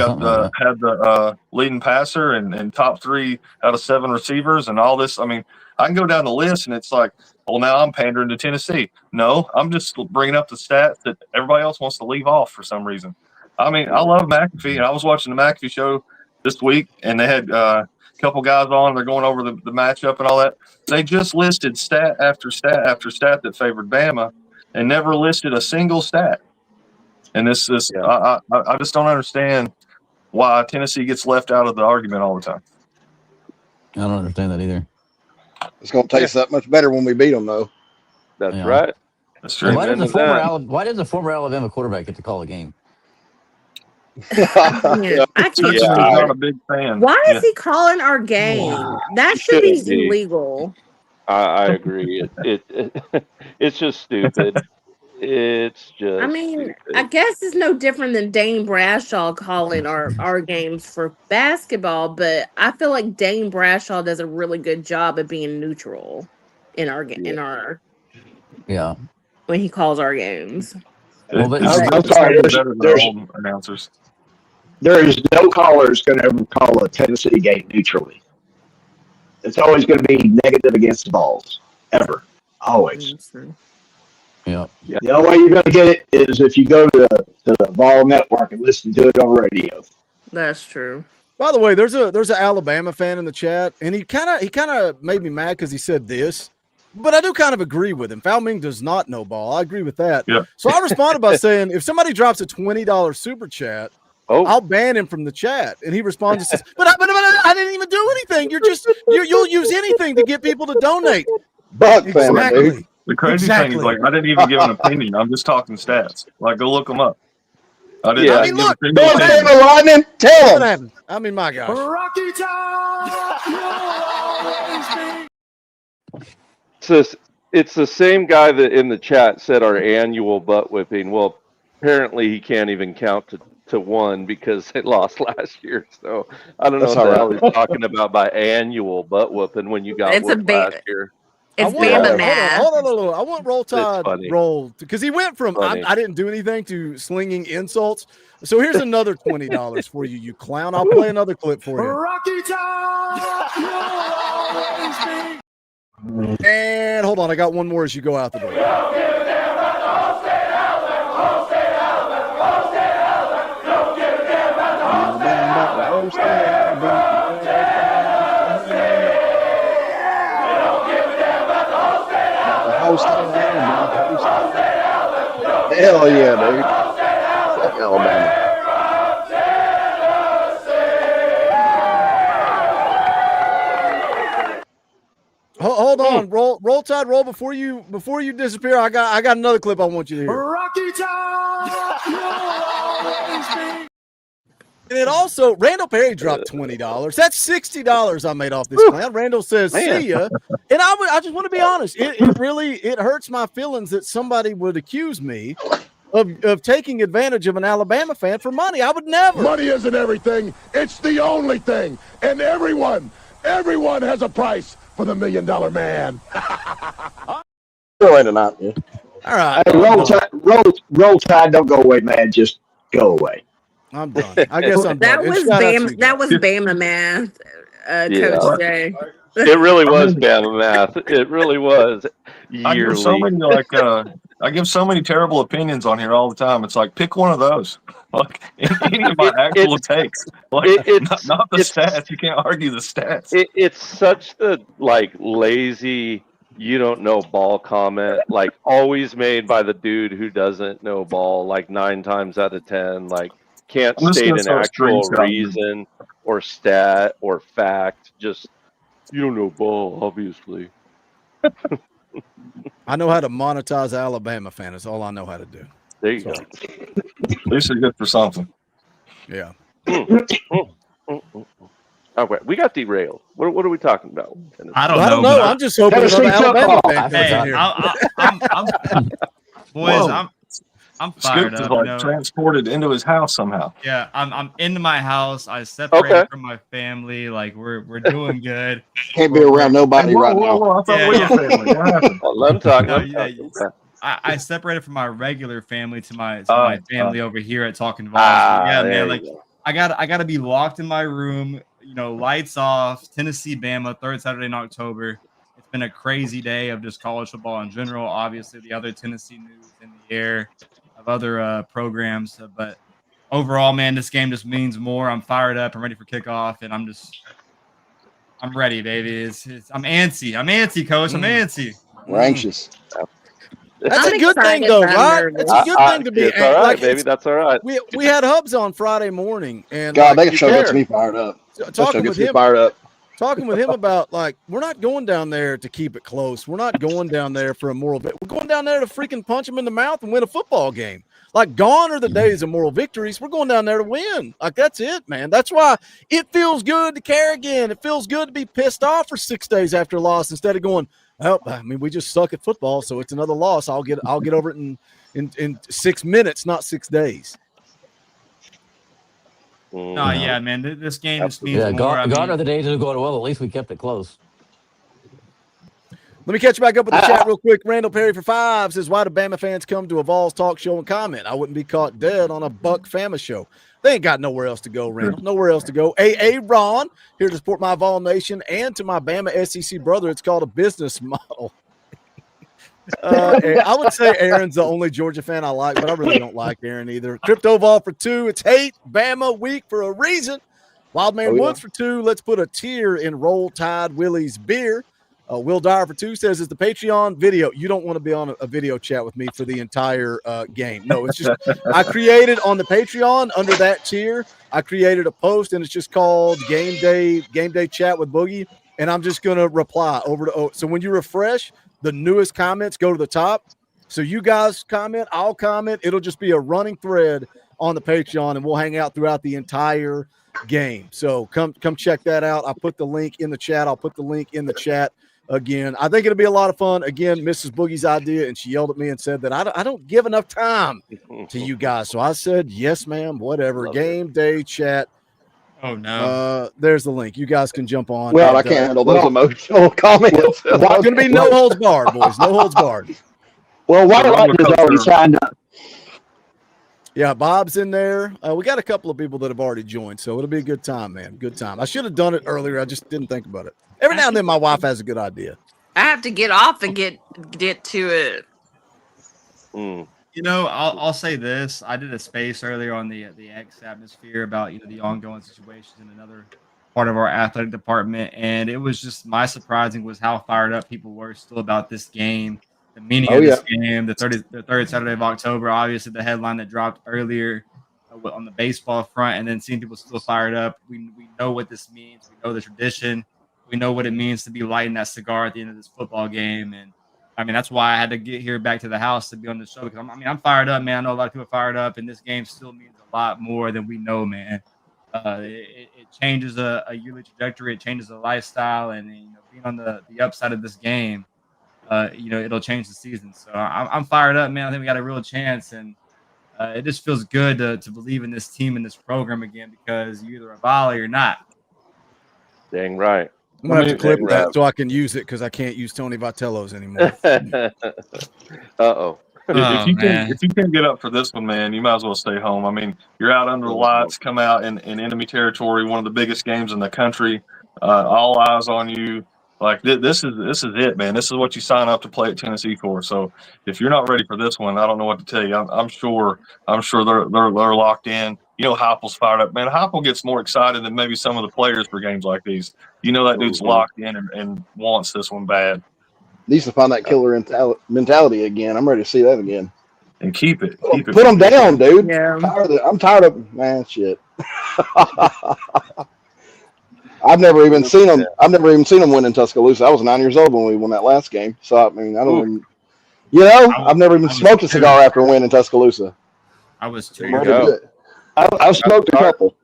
the leading passer and top 3 out of 7 receivers and all this. I mean, I can go down the list and it's like, well, now I'm pandering to Tennessee. No, I'm just bringing up the stats that everybody else wants to leave off for some reason. I mean, I love McAfee, and I was watching the McAfee show this week, and they had a couple guys on. They're going over the matchup and all that. They just listed stat after stat after stat that favored Bama, and never listed a single stat. And I just don't understand why Tennessee gets left out of the argument all the time. I don't understand that either. It's going to taste that much better when we beat them, though. That's right. That's true. Why does the former Alabama quarterback get to call a game? I can't not a big fan. Why is he calling our game? That should be illegal. I agree. It's just stupid. It's just. I mean, stupid. I guess it's no different than Dane Bradshaw calling our games for basketball, but I feel like Dane Bradshaw does a really good job of being neutral in our Yeah. when he calls our games. Well, but I'm sorry, better than our old announcers. There is no caller that's going to ever call a Tennessee game neutrally. It's always going to be negative against the balls, ever, always. Yeah. The only way you're going to get it is if you go to the Vol Network and listen to it on radio. That's true. By the way, there's an Alabama fan in the chat, and he kind of made me mad because he said this, but I do kind of agree with him. Fao Ming does not know ball. I agree with that. Yeah. So I responded by saying, if somebody drops a $20 super chat, I'll ban him from the chat. And he responds and says, but I didn't even do anything. You'll use anything to get people to donate. Buck exactly. family, dude. The crazy thing is, like, I didn't even give an opinion. I'm just talking stats. Like, go look them up. I didn't. Yeah. I mean, look. Don't say the lightning. Tell them. I mean, my gosh. Rocky Top. It's the same guy that in the chat said our annual butt whipping. Well, apparently he can't even count to one because they lost last year. So I don't know what the hell he's talking about by annual butt whooping when you got whooped last year. It's Bama math. Hold on. I want Roll Tide roll because he went from I didn't do anything to slinging insults. So here's another $20 for you, you clown. I'll play another clip for you. Rocky Top. And hold on, I got one more as you go out the door. Hell yeah, dude. Fuck Alabama. Hold on, roll Tide, roll before you disappear. I got another clip I want you to hear. Rocky Top. And it also, Randall Perry dropped $20. That's $60 I made off this clown. Randall says, "See ya." And I just want to be honest. It really hurts my feelings that somebody would accuse me of taking advantage of an Alabama fan for money. I would never. Money isn't everything. It's the only thing. And everyone has a price for the $1 Million Man. Still ain't not. Yeah. All right. Hey, roll Tide, don't go away, man. Just go away. I'm done. I guess I'm done. That was Bama math, Coach Jay. It really was Bama math. It really was. Yearly. I give so many terrible opinions on here all the time. It's like, pick one of those. Like any of my actual takes. Like not the stats. You can't argue the stats. It's such the lazy you don't know ball comment, always made by the dude who doesn't know ball 9 times out of 10. Can't state an actual reason or stat or fact. Just, you don't know ball, obviously. I know how to monetize an Alabama fan. That's all I know how to do. There you go. At least you're good for something. Yeah. Okay, we got derailed. What are we talking about? I don't know. I'm just hoping another Alabama fan comes in here. Boys, I'm fired Scoop up. is transported into his house somehow. Yeah, I'm into my house. I separated from my family. We're doing good. Can't be around nobody right now. I thought we were family. What happened? Let him talk. I separated from my regular family to my family over here at Talkin VAWLS. Yeah, man. I gotta be locked in my room. Lights off. Tennessee, Bama, third Saturday in October. It's been a crazy day of just college football in general. Obviously, the other Tennessee news in the air of other programs, but overall, man, this game just means more. I'm fired up. I'm ready for kickoff, and I'm ready, baby. I'm antsy. I'm antsy, Coach. I'm antsy. We're anxious. That's a good thing, though, right? It's a good thing to be. It's all right, baby. That's all right. We had Hubs on Friday morning, and God, that show gets me fired up. Talking with him about we're not going down there to keep it close. We're not going down there for a moral victory. We're going down there to freaking punch him in the mouth and win a football game. Gone are the days of moral victories. We're going down there to win. That's it, man. That's why it feels good to care again. It feels good to be pissed off for 6 days after a loss instead of going, Well, I mean, we just suck at football, so it's another loss. I'll get over it in 6 minutes, not 6 days. No, yeah, man. This game just means Yeah, more. God are the days to go well. At least we kept it close. Let me catch you back up with the chat real quick. Randall Perry for 5 says, why do Bama fans come to a Vols talk show and comment? I wouldn't be caught dead on a Buck Fama show. They ain't got nowhere else to go, Randall. Nowhere else to go. A.A. Ron, here to support my Vol Nation and to my Bama SEC brother. It's called a business model. I would say Aaron's the only Georgia fan I like, but I really don't like Aaron either. Crypto Vol for 2. It's hate Bama week for a reason. Wildman Woods for 2. Let's put a tear in Roll Tide Willie's beer. Will Dyer for 2 says, is the Patreon video? You don't want to be on a video chat with me for the entire game. No, it's just I created on the Patreon under that tier. I created a post and it's just called Game Day Chat with Boogie. And I'm just going to reply over to. So when you refresh, the newest comments go to the top. So you guys comment, I'll comment. It'll just be a running thread on the Patreon and we'll hang out throughout the entire game. So come check that out. I put the link in the chat. I'll put the link in the chat. Again, I think it'll be a lot of fun. Again, Mrs. Boogie's idea, and she yelled at me and said that I don't give enough time to you guys. So I said, yes, ma'am, whatever. Game Day Chat. Oh, no. There's the link. You guys can jump on. Well, I can't handle those emotional comments. It's going to be no holds barred, boys. No holds barred. Well, White Lightning has already signed up. Yeah, Bob's in there. We got a couple of people that have already joined, so it'll be a good time, man. Good time. I should have done it earlier. I just didn't think about it. Every now and then, my wife has a good idea. I have to get off and get to it. You know, I'll say this. I did a space earlier on the X atmosphere about the ongoing situations in another part of our athletic department, and it was just my surprising was how fired up people were still about this game, the meaning of this game, the third Saturday of October. Obviously, the headline that dropped earlier on the baseball front, and then seeing people still fired up. We know what this means. We know the tradition. We know what it means to be lighting that cigar at the end of this football game. And I mean, that's why I had to get here back to the house to be on the show, because I'm fired up, man. I know a lot of people are fired up, and this game still means a lot more than we know, man. It changes a yearly trajectory. It changes a lifestyle, and being on the upside of this game, it'll change the season. So I'm fired up, man. I think we got a real chance, and it just feels good to believe in this team and this program again, because you're either a volley or not. Dang right. I'm going to have to clip that so I can use it, because I can't use Tony Vitello's anymore. Uh-oh. If you can't get up for this one, man, you might as well stay home. I mean, you're out under the lights, come out in enemy territory, one of the biggest games in the country. All eyes on you. Like this is it, man. This is what you sign up to play at Tennessee for. So if you're not ready for this one, I don't know what to tell you. I'm sure they're locked in. Heupel's fired up, man. Heupel gets more excited than maybe some of the players for games like these. That dude's locked in and wants this one bad. Needs to find that killer mentality again. I'm ready to see that again. And keep it. Put them down, dude. Yeah. I'm tired of man shit. I've never even seen them. I've never even seen them win in Tuscaloosa. I was 9 years old when we won that last game. So I mean, I don't even. I've never even smoked a cigar after winning in Tuscaloosa. I was 2 years old. I've smoked a couple.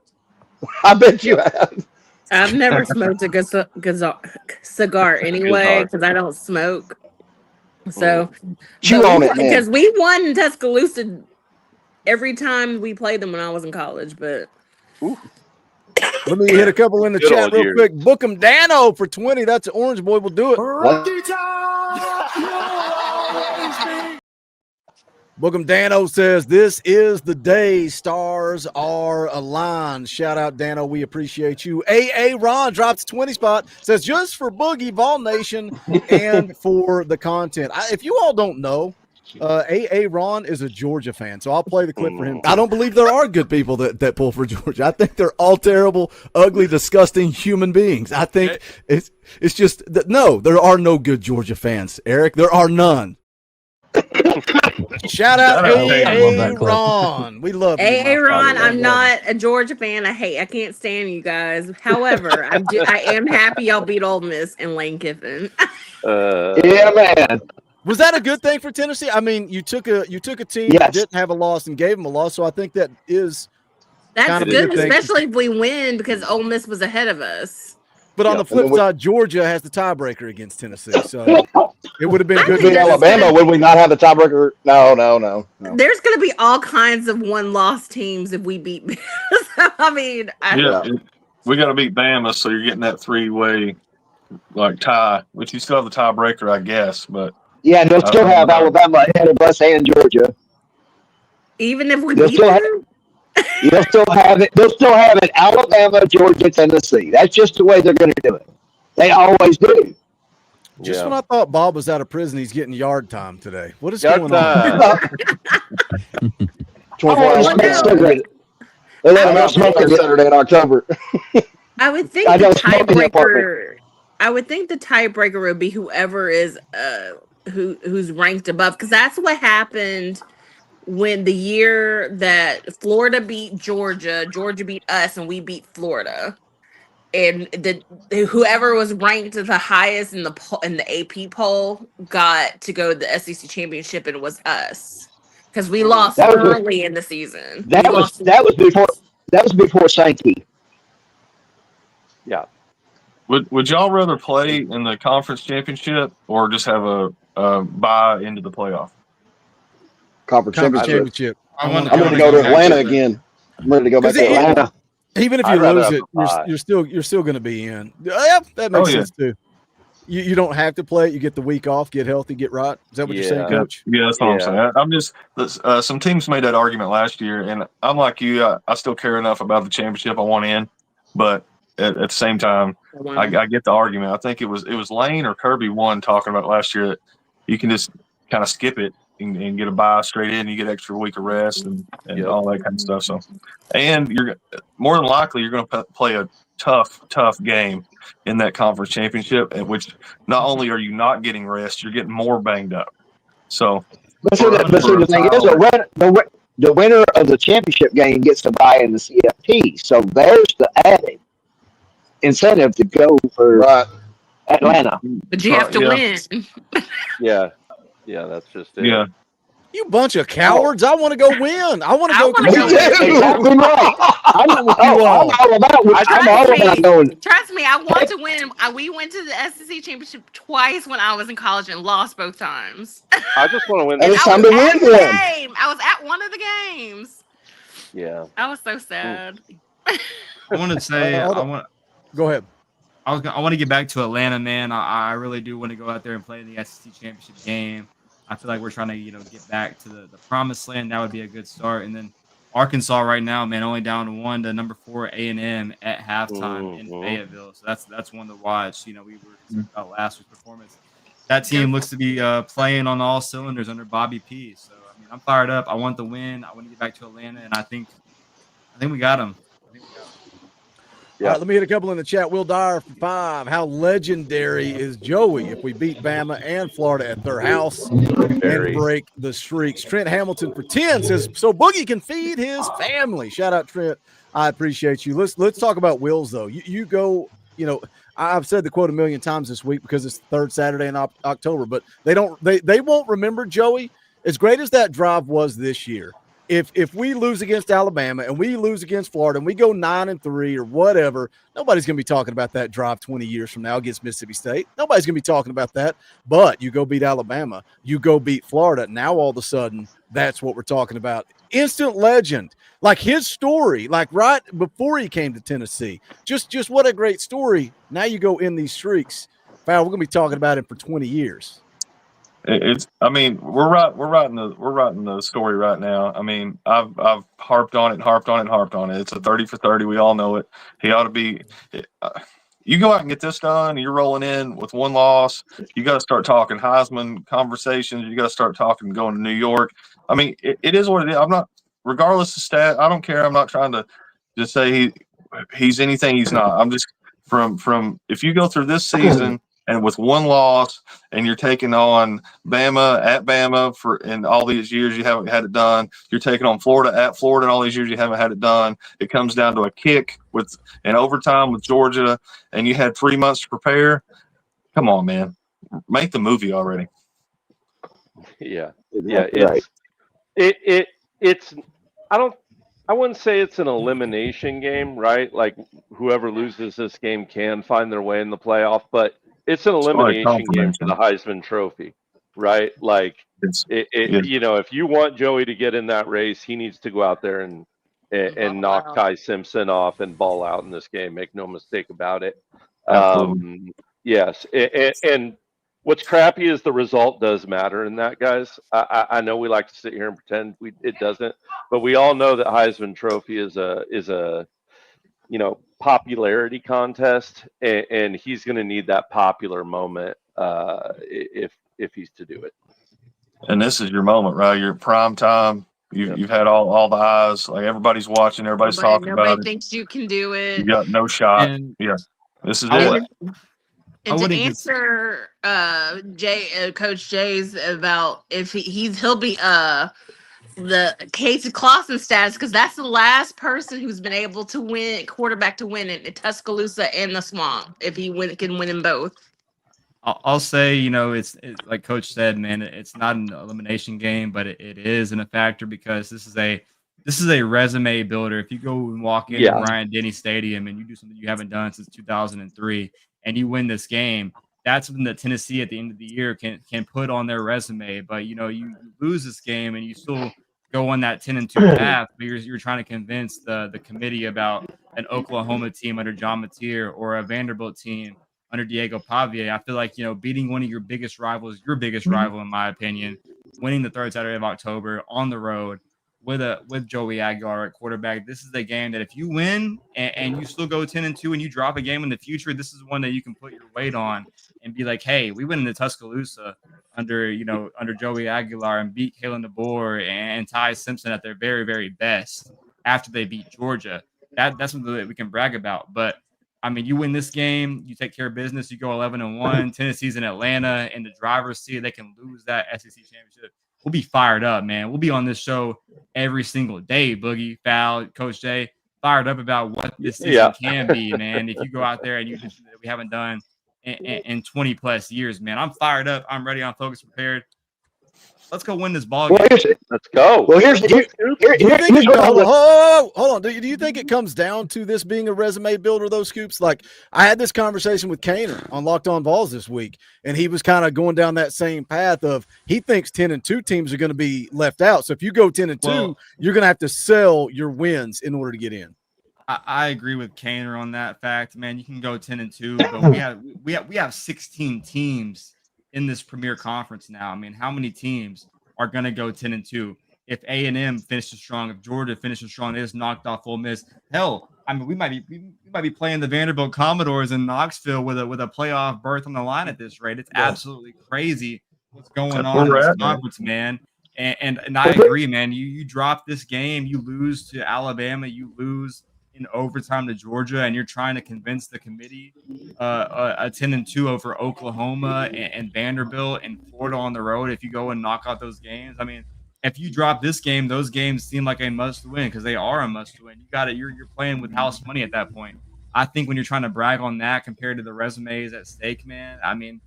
I bet you have. I've never smoked a cigar anyway, because I don't smoke. So chew on it, man. Because we won in Tuscaloosa every time we played them when I was in college. But let me hit a couple in the chat real quick. Book 'em Dano for 20. That's an Orange Boy. Will do it. Book'em Dano says, this is the day stars are aligned. Shout out, Dano. We appreciate you. A.A. Ron drops 20 spot. Says, just for Boogie, Vol Nation, and for the content. If you all don't know, A.A. Ron is a Georgia fan, so I'll play the clip for him. I don't believe there are good people that pull for Georgia. I think they're all terrible, ugly, disgusting human beings. I think it's just that, no, there are no good Georgia fans, Eric. There are none. Shout out A.A. Ron. We love A.A. Ron. I'm not a Georgia fan. I can't stand you guys. However, I am happy y'all beat Ole Miss and Lane Kiffin. Yeah, man. Was that a good thing for Tennessee? I mean, you took a team that didn't have a loss and gave them a loss, so I think that's good, especially if we win, because Ole Miss was ahead of us. But on the flip side, Georgia has the tiebreaker against Tennessee, so it would have been good. Beat Alabama. Would we not have the tiebreaker? No. There's going to be all kinds of one-loss teams if we beat. I mean, we got to beat Bama, so you're getting that 3-way tie, which you still have the tiebreaker, I guess. But yeah, they'll still have Alabama ahead of us and Georgia. Even if we beat them? You'll still have it. They'll still have it. Alabama, Georgia, Tennessee. That's just the way they're going to do it. They always do. Just when I thought Bob was out of prison, he's getting yard time today. What is going on? 24 hours. They let him out smoking Saturday in October. I would think the tiebreaker. I would think the tiebreaker would be whoever is who's ranked above, because that's what happened when the year that Florida beat Georgia, Georgia beat us, and we beat Florida, and whoever was ranked the highest in the AP poll got to go to the SEC championship, and it was us because we lost early in the season. That was before Sankey. Yeah. Would y'all rather play in the conference championship or just have a bye into the playoff? Conference championship. I'm going to go to Atlanta again. I'm ready to go back to Atlanta. Even if you lose it, you're still going to be in. Yeah, that makes sense too. You don't have to play it. You get the week off, get healthy, get right. Is that what you're saying, Coach? Yeah, that's what I'm saying. I'm just some teams made that argument last year, and I'm like you. I still care enough about the championship. I want in, but at the same time, I get the argument. I think it was Lane or Kirby one talking about last year that you can just kind of skip it and get a bye straight in. You get extra week of rest and all that kind of stuff. So, and you're more than likely you're going to play a tough game in that conference championship, at which not only are you not getting rest, you're getting more banged up. So, but the thing is, the winner of the championship game gets to bye in the CFP. So there's the added incentive to go for Atlanta. But you have to win. Yeah, that's just it. Yeah. You bunch of cowards. I want to go win. I want to go win. Exactly right. I'm all about going. Trust me, I want to win. We went to the SEC championship twice when I was in college and lost both times. I just want to win. It's time to win one. I was at one of the games. Yeah. I was so sad. I want to say, Go ahead. I want to get back to Atlanta, man. I really do want to go out there and play in the SEC championship game. I feel like we're trying to, get back to the promised land. That would be a good start. And then Arkansas right now, man, only down to 1 to number 4 A&M at halftime in Fayetteville. So that's one to watch. We were concerned about last week's performance. That team looks to be playing on all cylinders under Bobby P. So I'm fired up. I want the win. I want to get back to Atlanta, and I think we got him. All right, let me hit a couple in the chat. Will Dyer for 5. How legendary is Joey if we beat Bama and Florida at their house and break the streaks? Trent Hamilton for 10 says, so Boogie can feed his family. Shout out, Trent. I appreciate you. Let's talk about Wills, though. You go, I've said the quote a million times this week because it's the third Saturday in October, but they won't remember, Joey, as great as that drive was this year. If we lose against Alabama and we lose against Florida and we go 9-3 or whatever, nobody's going to be talking about that drive 20 years from now against Mississippi State. Nobody's going to be talking about that. But you go beat Alabama, you go beat Florida. Now all of a sudden, that's what we're talking about. Instant legend, like his story, like right before he came to Tennessee. Just what a great story. Now you go in these streaks. We're going to be talking about him for 20 years. We're writing the story right now. I've harped on it. It's a 30 for 30. We all know it. He ought to be. You go out and get this done. You're rolling in with one loss. You got to start talking Heisman conversations. You got to start talking going to New York. It is what it is. I'm not, regardless of stat. I don't care. I'm not trying to just say he's anything he's not. I'm just from if you go through this season. And with one loss, and you're taking on Bama at Bama in all these years you haven't had it done. You're taking on Florida at Florida in all these years you haven't had it done. It comes down to a kick with an overtime with Georgia, and you had 3 months to prepare. Come on, man, make the movie already. Yeah. It's. I I wouldn't say it's an elimination game, right? Like whoever loses this game can find their way in the playoff, but it's an elimination game for the Heisman Trophy, right? Like if you want Joey to get in that race, he needs to go out there and knock Ty Simpson off and ball out in this game. Make no mistake about it. Yes, and what's crappy is the result does matter in that, guys. I know we like to sit here and pretend it doesn't, but we all know that Heisman Trophy is a popularity contest, and he's going to need that popular moment if he's to do it. And this is your moment, right? You're prime time. You've had all the eyes. Like everybody's watching. Everybody's talking about it. Nobody thinks you can do it. You got no shot. This is it. And to answer Coach Jay's about if he'll be the Casey Clausen status, because that's the last person who's been able to win it in Tuscaloosa and the Swamp if he can win in both. I'll say, it's like Coach said, man, it's not an elimination game, but it is in a factor because this is a resume builder. If you go and walk into Ryan Denny Stadium and you do something you haven't done since 2003 and you win this game, that's something that Tennessee at the end of the year can put on their resume. But you lose this game and you still go on that 10-2 path, but you're trying to convince the committee about an Oklahoma team under John Mateer or a Vanderbilt team under Diego Pavia. I feel like, beating one of your biggest rivals, rival, in my opinion, winning the third Saturday of October on the road with Joey Aguilar at quarterback. This is a game that if you win and you still go 10-2 and you drop a game in the future, this is one that you can put your weight on and be like, hey, we went into Tuscaloosa under Joey Aguilar and beat Kalen DeBoer and Ty Simpson at their very, very best after they beat Georgia. That's something that we can brag about. But I mean, you win this game, you take care of business, you go 11-1. Tennessee's in Atlanta, and the drivers see they can lose that SEC championship. We'll be fired up, man. We'll be on this show every single day, Boogie, Foul, Coach Jay, fired up about what this season can be, man. If you go out there and you do something that we haven't done in 20 plus years, man, I'm fired up. I'm ready. I'm focused, prepared. Let's go win this ball game. Let's go. Well, hold on. Do you think it comes down to this being a resume builder, those scoops? Like, I had this conversation with Kaner on Locked On Vols this week, and he was kind of going down that same path of he thinks 10-2 teams are going to be left out. So if you go 10-2, you're going to have to sell your wins in order to get in. I agree with Kaner on that fact, man. You can go 10-2, but we have 16 teams in this premier conference now. I mean, how many teams are going to go 10-2? If A&M finishes strong, if Georgia finishes strong, they just knocked off Ole Miss. Hell, I mean, we might be playing the Vanderbilt Commodores in Knoxville with a playoff berth on the line at this rate. It's absolutely crazy what's going on in this conference, man. And I agree, man. You drop this game, you lose to Alabama, you lose in overtime to Georgia, and you're trying to convince the committee a 10-2 over Oklahoma and Vanderbilt and Florida on the road. If you go and knock out those games, I mean, if you drop this game, those games seem like a must win because they are a must win. You got it. You're playing with house money at that point. I think when you're trying to brag on that compared to the resumes at stake, man, I mean,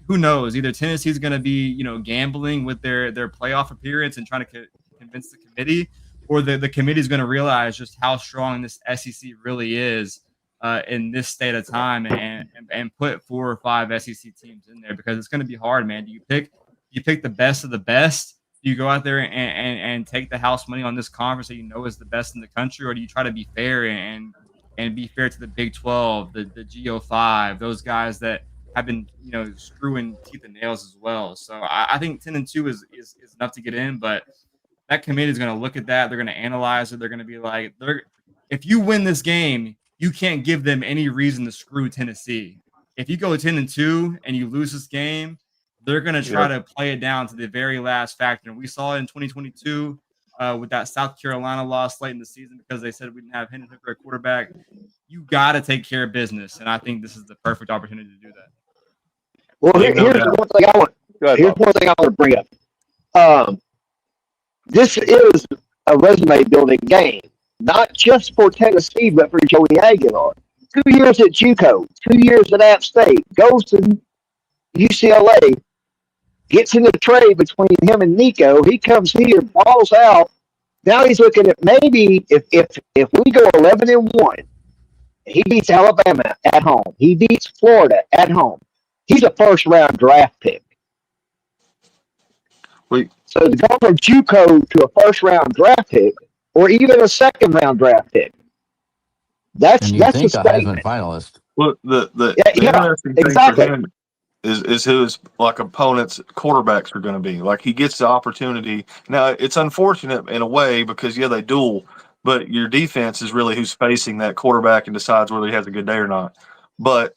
who knows? Either Tennessee's going to be, gambling with their playoff appearance and trying to convince the committee, or the committee is going to realize just how strong this SEC really is in this state of time and put 4 or 5 SEC teams in there because it's going to be hard, man. Do you pick the best of the best? Do you go out there and take the house money on this conference that you know is the best in the country, or do you try to be fair and be fair to the Big 12, the GO5, those guys that have been screwing teeth and nails as well? So I think 10-2 is enough to get in, but that committee is going to look at that. They're going to analyze it. They're going to be like, if you win this game, you can't give them any reason to screw Tennessee. If you go 10-2 and you lose this game, they're going to try to play it down to the very last factor. And we saw it in 2022 with that South Carolina loss late in the season because they said we didn't have Hendon Hooker at quarterback. You got to take care of business, and I think this is the perfect opportunity to do that. Well, here's one thing I want to bring up. This is a resume building game, not just for Tennessee, but for Joey Aguilar. 2 years at JUCO, 2 years at App State, goes to UCLA, gets in the trade between him and Nico. He comes here, balls out, Now he's looking at maybe if we go 11-1, he beats Alabama at home. He beats Florida at home. He's a first-round draft pick. So to go from JUCO to a first-round draft pick, or even a second-round draft pick, that's a statement. Heisman finalist. Well, the Yeah, interesting thing exactly. for him is who his opponents' quarterbacks are going to be. Like, he gets the opportunity. Now, it's unfortunate in a way because they duel, but your defense is really who's facing that quarterback and decides whether he has a good day or not. But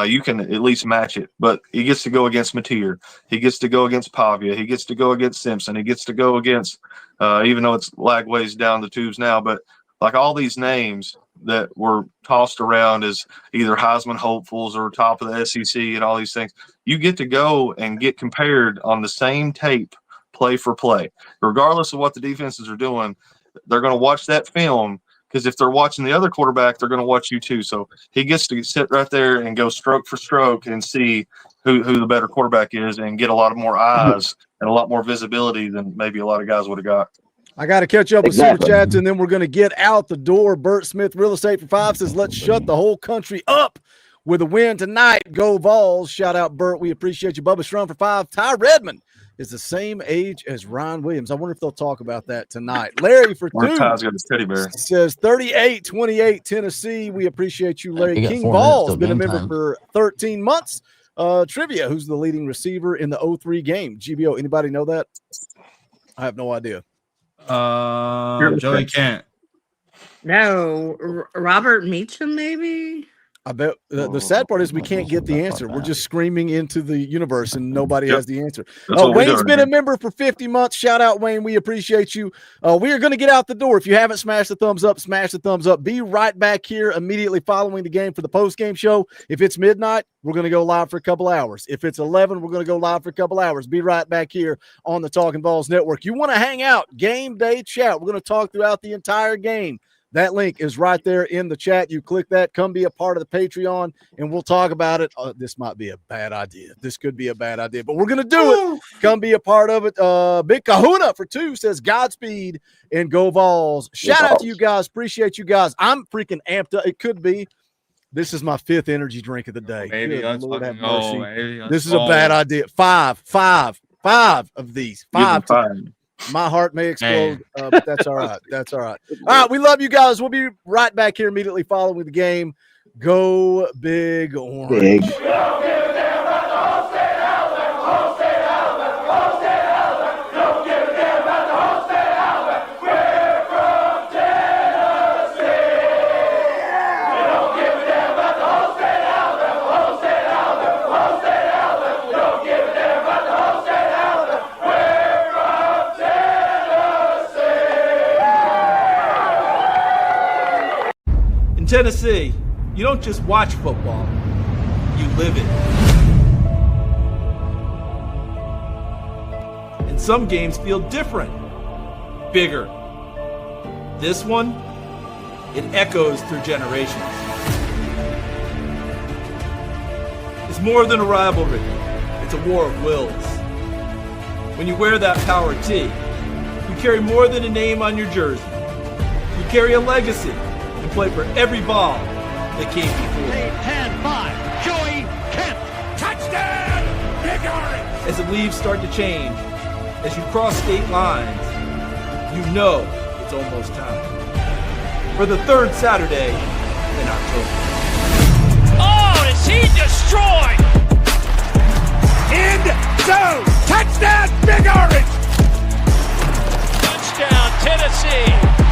you can at least match it. But he gets to go against Mateer. He gets to go against Pavia. He gets to go against Simpson. He gets to go against, even though it's Lagways down the tubes now, but like all these names that were tossed around as either Heisman hopefuls or top of the SEC and all these things, you get to go and get compared on the same tape, play for play. Regardless of what the defenses are doing, they're going to watch that film, because if they're watching the other quarterback, they're going to watch you too. So he gets to sit right there and go stroke for stroke and see who the better quarterback is and get a lot more eyes and a lot more visibility than maybe a lot of guys would have got. I got to catch up with Super Chats, and then we're going to get out the door. Bert Smith, Real Estate for 5, says, let's shut the whole country up with a win tonight. Go Vols. Shout out, Bert. We appreciate you. Bubba Strum for 5. Ty Redmond is the same age as Ryan Williams. I wonder if they'll talk about that tonight. Larry for 2 Ty's got his teddy bear. Says 38-28 Tennessee. We appreciate you, Larry. King Vols, been a member for 13 months. Trivia, who's the leading receiver in the 0-3 game? GBO, anybody know that? I have no idea. Joey Kent. No, Robert Meacham, maybe. I bet the sad part is we can't get the answer. We're just screaming into the universe and nobody has the answer. Wayne's been a member for 50 months. Shout out, Wayne. We appreciate you. We are going to get out the door. If you haven't smashed the thumbs up, smash the thumbs up. Be right back here immediately following the game for the post-game show. If it's midnight, we're going to go live for a couple hours. If it's 11, we're going to go live for a couple hours. Be right back here on the Talkin VAWLS Network. You want to hang out, game day chat. We're going to talk throughout the entire game. That link is right there in the chat. You click that, come be a part of the Patreon, and we'll talk about it. This might be a bad idea. This could be a bad idea, but we're going to do it. Come be a part of it. Big Kahuna for 2 says Godspeed and Go Vols. Shout out to you guys. Appreciate you guys. I'm freaking amped up. It could be. This is my 5th energy drink of the day. Lord have mercy. This is a bad idea. Five of these. 5. My heart may explode, but that's all right. That's all right. All right, we love you guys. We'll be right back here immediately following the game. Go Big Orange. In Tennessee, you don't just watch football, you live it. And some games feel different, bigger. This one, it echoes through generations. It's more than a rivalry, it's a war of wills. When you wear that power tee, you carry more than a name on your jersey. You carry a legacy and play for every ball that came before. 10-5, Joey Kent. Touchdown, Big Orange. As the leaves start to change, as you cross state lines, you know it's almost time. For the 3rd Saturday in October. Oh, is he destroyed? End zone. Touchdown, Big Orange. Touchdown, Tennessee.